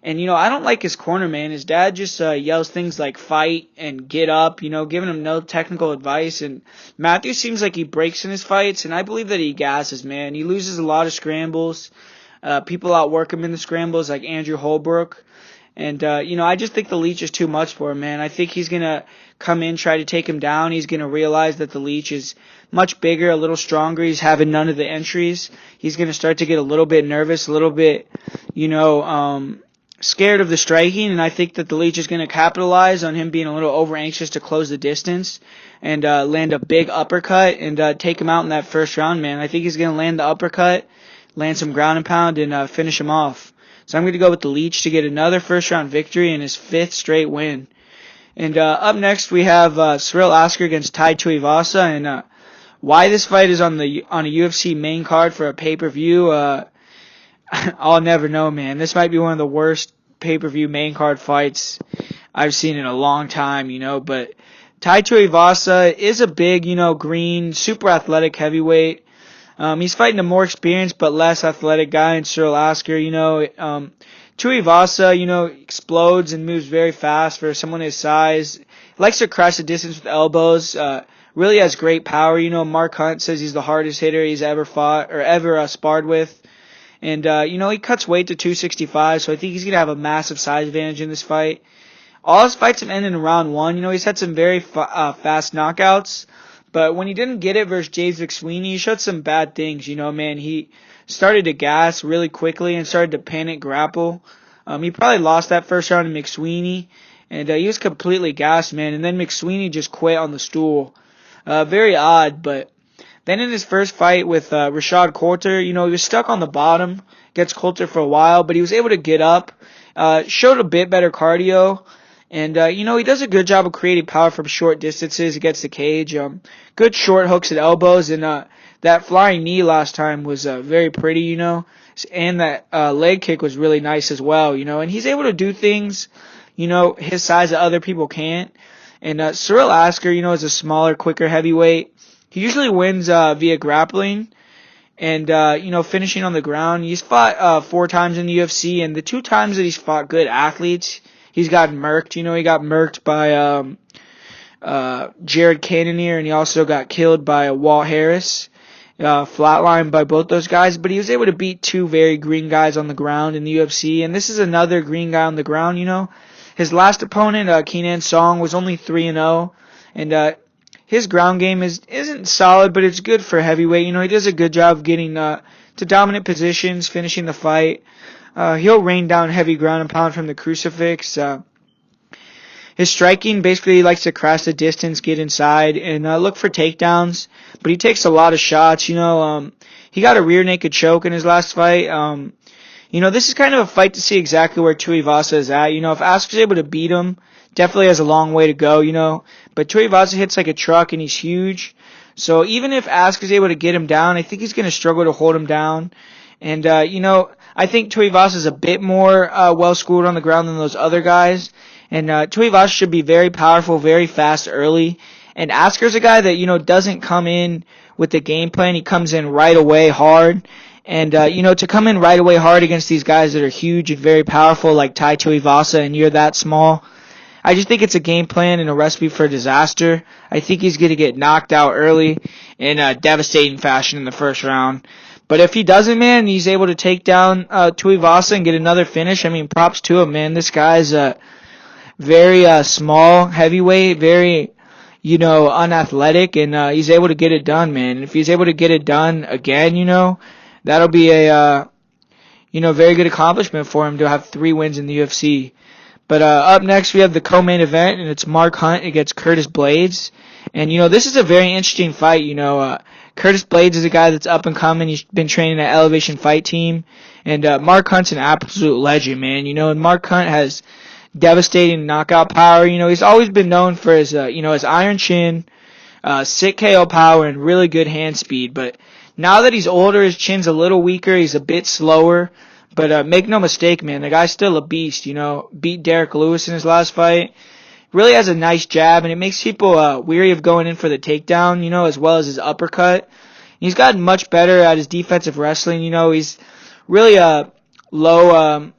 And, I don't like his corner, man. His dad just yells things like fight and get up, giving him no technical advice. And Matthews seems like he breaks in his fights, and I believe that he gasses, man. He loses a lot of scrambles. People outwork him in the scrambles, like Andrew Holbrook. And, I just think the Leech is too much for him, man. I think he's going to come in, try to take him down. He's going to realize that the Leech is much bigger, a little stronger. He's having none of the entries. He's going to start to get a little bit nervous, a little bit, scared of the striking, and I think that the Leech is going to capitalize on him being a little over anxious to close the distance and land a big uppercut and take him out in that first round, man. I think he's going to land the uppercut, land some ground and pound, and finish him off. So I'm going to go with the Leech to get another first round victory and his 5th straight win. And up next we have Cyril Asker against Tai Tuivasa, and why this fight is on a UFC main card for a pay-per-view, I'll never know, man. This might be one of the worst pay-per-view main card fights I've seen in a long time, but Tai Tuivasa is a big, green, super athletic heavyweight. He's fighting a more experienced but less athletic guy in Cyril Asker, Tuivasa, explodes and moves very fast for someone his size. He likes to crush the distance with elbows. Really has great power. Mark Hunt says he's the hardest hitter he's ever fought or ever sparred with. And, he cuts weight to 265, so I think he's going to have a massive size advantage in this fight. All his fights have ended in round 1. He's had some very fast knockouts. But when he didn't get it versus James McSweeney, he showed some bad things. Man, he started to gas really quickly and started to panic grapple. He probably lost that first round to McSweeney. And he was completely gassed, man. And then McSweeney just quit on the stool. Very odd, but then in his first fight with Rashad Coulter, he was stuck on the bottom against Coulter for a while, but he was able to get up, showed a bit better cardio, and, he does a good job of creating power from short distances against the cage. Good short hooks and elbows, and that flying knee last time was very pretty, and that leg kick was really nice as well, and he's able to do things, his size that other people can't. And Cyril Asker, is a smaller, quicker heavyweight. He usually wins via grappling and, finishing on the ground. He's fought 4 times in the UFC, and the 2 times that he's fought good athletes, he's gotten murked. He got murked by Jared Cannonier, and he also got killed by Walt Harris, flatlined by both those guys. But he was able to beat 2 very green guys on the ground in the UFC, and this is another green guy on the ground, His last opponent, Kenan Song, was only 3-0, and his ground game isn't solid, but it's good for heavyweight. He does a good job of getting to dominant positions, finishing the fight. He'll rain down heavy ground and pound from the crucifix. His striking basically likes to cross the distance, get inside, and look for takedowns. But he takes a lot of shots. He got a rear naked choke in his last fight. This is kind of a fight to see exactly where Tuivasa is at. If Asker's able to beat him, definitely has a long way to go, But Tuivasa hits like a truck, and he's huge. So even if Asker's able to get him down, I think he's going to struggle to hold him down. And, I think Tuivasa's a bit more well-schooled on the ground than those other guys. And Tuivasa should be very powerful, very fast early. And Asker's a guy that, doesn't come in with the game plan. He comes in right away hard. And, to come in right away hard against these guys that are huge and very powerful like Tai Tuivasa, and you're that small, I just think it's a game plan and a recipe for disaster. I think he's going to get knocked out early in a devastating fashion in the first round. But if he doesn't, man, he's able to take down Tuivasa and get another finish. I mean, props to him, man. This guy's a very small heavyweight, very, unathletic, and he's able to get it done, man. If he's able to get it done again, that'll be a very good accomplishment for him to have 3 wins in the UFC. But up next we have the co-main event, and it's Mark Hunt against Curtis Blaydes. And, this is a very interesting fight. Curtis Blaydes is a guy that's up and coming. He's been training at Elevation Fight Team. And Mark Hunt's an absolute legend, man. And Mark Hunt has devastating knockout power. He's always been known for his, his iron chin, sick KO power, and really good hand speed. But now that he's older, his chin's a little weaker. He's a bit slower. But make no mistake, man, the guy's still a beast, Beat Derek Lewis in his last fight. Really has a nice jab, and it makes people weary of going in for the takedown, as well as his uppercut. He's gotten much better at his defensive wrestling. He's really a low,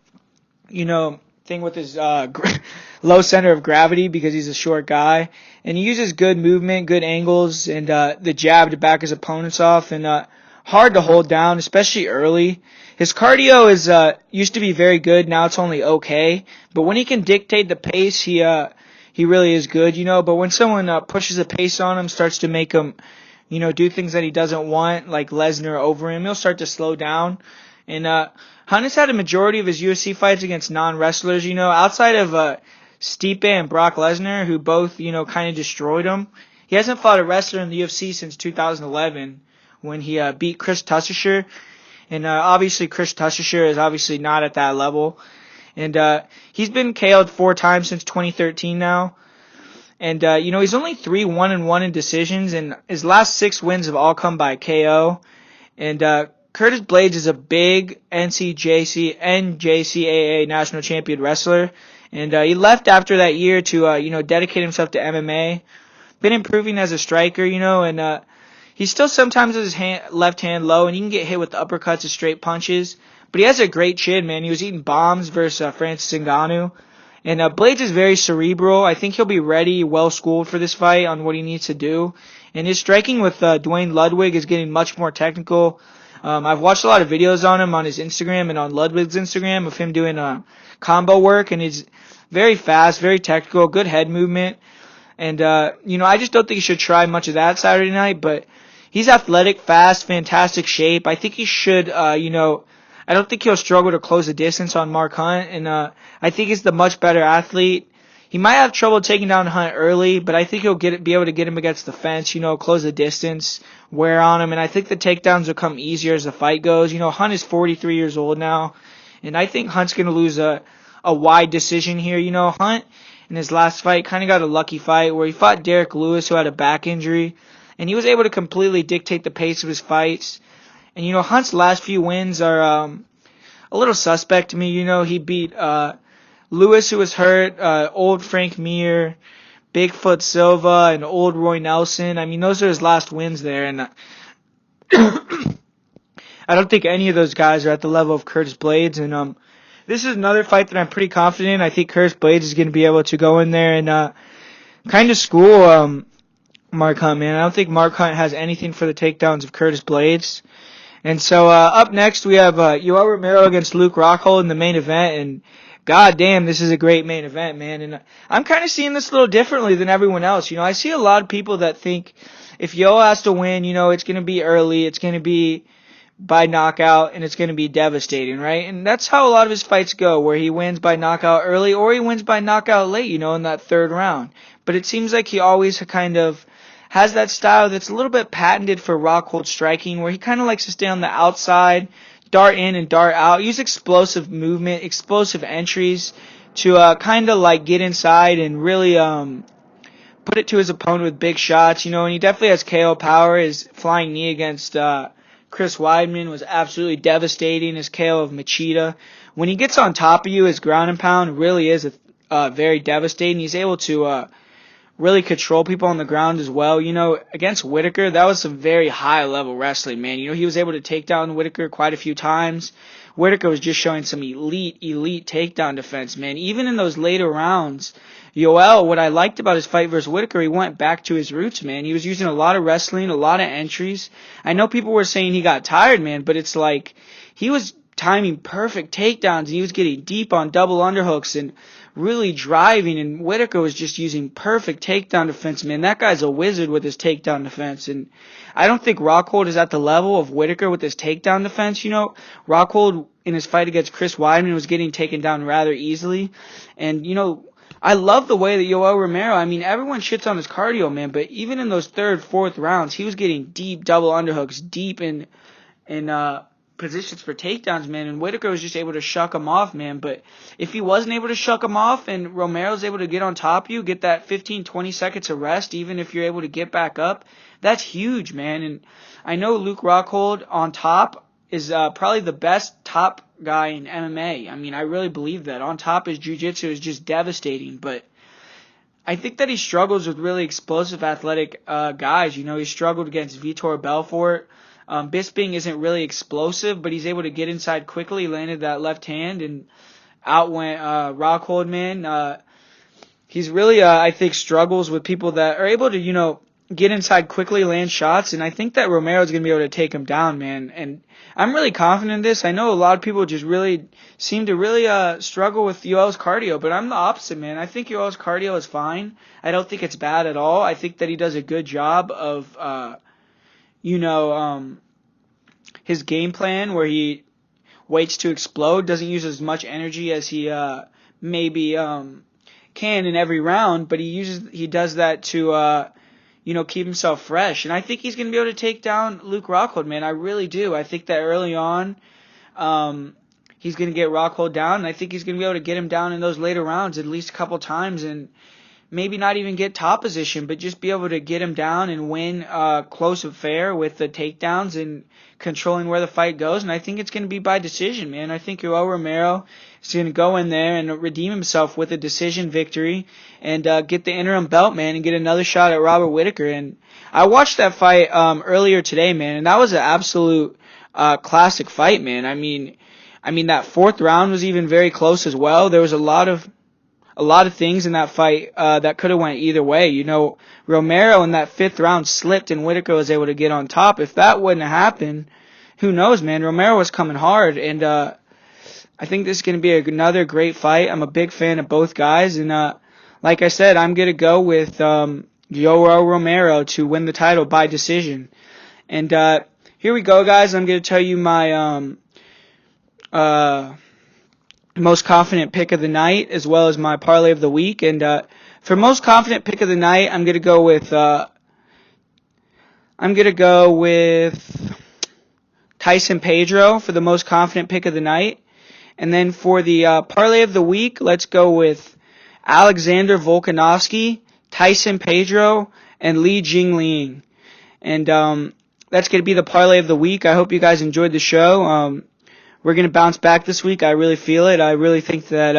thing with his low center of gravity because he's a short guy. And he uses good movement, good angles, and the jab to back his opponents off, and hard to hold down, especially early. His cardio is used to be very good. Now it's only okay. But when he can dictate the pace, he really is good, But when someone pushes the pace on him, starts to make him, do things that he doesn't want, like Lesnar over him, he'll start to slow down. And Hunt has had a majority of his UFC fights against non-wrestlers, outside of Stipe and Brock Lesnar, who both, kind of destroyed him. He hasn't fought a wrestler in the UFC since 2011 when he beat Chris Tuivasa. And obviously Chris Tuivasa is obviously not at that level. And he's been KO'd 4 times since 2013 now. And, he's only 3-1-1 in decisions, and his last 6 wins have all come by KO. And Curtis Blaydes is a big NJCAA national champion wrestler. And he left after that year to, dedicate himself to MMA. Been improving as a striker, and he still sometimes has his left hand low, and he can get hit with uppercuts and straight punches. But he has a great chin, man. He was eating bombs versus Francis Ngannou. And Blaydes is very cerebral. I think he'll be ready, well-schooled for this fight on what he needs to do. And his striking with Dwayne Ludwig is getting much more technical. I've watched a lot of videos on him on his Instagram and on Ludwig's Instagram of him doing combo work. And he's very fast, very technical, good head movement. And, I just don't think he should try much of that Saturday night. But he's athletic, fast, fantastic shape. I think he should, I don't think he'll struggle to close the distance on Mark Hunt, and I think he's the much better athlete. He might have trouble taking down Hunt early, but I think he'll be able to get him against the fence, close the distance, wear on him, and I think the takedowns will come easier as the fight goes. Hunt is 43 years old now, and I think Hunt's going to lose a wide decision here. Hunt in his last fight kind of got a lucky fight where he fought Derek Lewis, who had a back injury, and he was able to completely dictate the pace of his fights. And, Hunt's last few wins are a little suspect to me. He beat Lewis, who was hurt, old Frank Mir, Bigfoot Silva, and old Roy Nelson. I mean, those are his last wins there. And I don't think any of those guys are at the level of Curtis Blaydes. And this is another fight that I'm pretty confident in. I think Curtis Blaydes is going to be able to go in there and kind of school Mark Hunt, man. I don't think Mark Hunt has anything for the takedowns of Curtis Blaydes. And so up next we have Yoel Romero against Luke Rockhold in the main event, and goddamn, this is a great main event, man. And I'm kind of seeing this a little differently than everyone else. I see a lot of people that think if Yoel has to win, it's going to be early, it's going to be by knockout, and it's going to be devastating, right? And that's how a lot of his fights go, where he wins by knockout early or he wins by knockout late, in that third round. But it seems like he always kind of has that style that's a little bit patented for Rockhold striking, where he kind of likes to stay on the outside, dart in and dart out, use explosive movement, explosive entries to kind of like get inside and really put it to his opponent with big shots, and he definitely has KO power. His flying knee against Chris Weidman was absolutely devastating. His KO of Machida. When he gets on top of you, his ground and pound really is very devastating. He's able to really control people on the ground as well. Against Whitaker, that was some very high-level wrestling, man. He was able to take down Whitaker quite a few times. Whitaker was just showing some elite takedown defense, man. Even in those later rounds, Yoel, what I liked about his fight versus Whitaker, he went back to his roots, man. He was using a lot of wrestling, a lot of entries. I know people were saying he got tired, man, but it's like he was timing perfect takedowns, and he was getting deep on double underhooks and really driving, and Whitaker was just using perfect takedown defense, man. That guy's a wizard with his takedown defense, and I don't think Rockhold is at the level of Whitaker with his takedown defense. Rockhold in his fight against Chris Weidman was getting taken down rather easily, and I love the way that Yoel Romero, I mean, everyone shits on his cardio, man, but even in those third, fourth rounds, he was getting deep double underhooks, deep in positions for takedowns, man, and Whitaker was just able to shuck him off, man. But if he wasn't able to shuck him off and Romero's able to get on top of you, get that 15, 20 seconds of rest, even if you're able to get back up, that's huge, man. And I know Luke Rockhold on top is probably the best top guy in MMA. I mean, I really believe that. On top, his jiu-jitsu is just devastating, but I think that he struggles with really explosive athletic guys. He struggled against Vitor Belfort. Bisping isn't really explosive, but he's able to get inside quickly. He landed that left hand and out went Rockhold, man. He's really, I think, struggles with people that are able to, get inside quickly, land shots, and I think that Romero's going to be able to take him down, man. And I'm really confident in this. I know a lot of people just really seem to really struggle with Yoel's cardio, but I'm the opposite, man. I think Yoel's cardio is fine. I don't think it's bad at all. I think that he does a good job of his game plan where he waits to explode, doesn't use as much energy as he maybe can in every round, but he does that to keep himself fresh. And I think he's going to be able to take down Luke Rockhold, man. I really do. I think that early on, he's going to get Rockhold down, and I think he's going to be able to get him down in those later rounds at least a couple times, and maybe not even get top position, but just be able to get him down and win close and fair with the takedowns and controlling where the fight goes. And I think it's going to be by decision, man. I think Yoel Romero is going to go in there and redeem himself with a decision victory and get the interim belt, man, and get another shot at Robert Whittaker. And I watched that fight earlier today, man, and that was an absolute classic fight, man. I mean, that fourth round was even very close as well. There was a lot of things in that fight that could have went either way. Romero in that fifth round slipped and Whittaker was able to get on top. If that wouldn't have happened, who knows, man? Romero was coming hard, and I think this is going to be another great fight. I'm a big fan of both guys, and like I said, I'm going to go with Yoel Romero to win the title by decision. And here we go, guys. I'm going to tell you my most confident pick of the night, as well as my parlay of the week. And for most confident pick of the night, I'm gonna go with Tyson Pedro for the most confident pick of the night. And then for the parlay of the week, let's go with Alexander Volkanovski, Tyson Pedro, and Jingliang. And that's gonna be the parlay of the week. I hope you guys enjoyed the show. We're going to bounce back this week. I really feel it. I really think that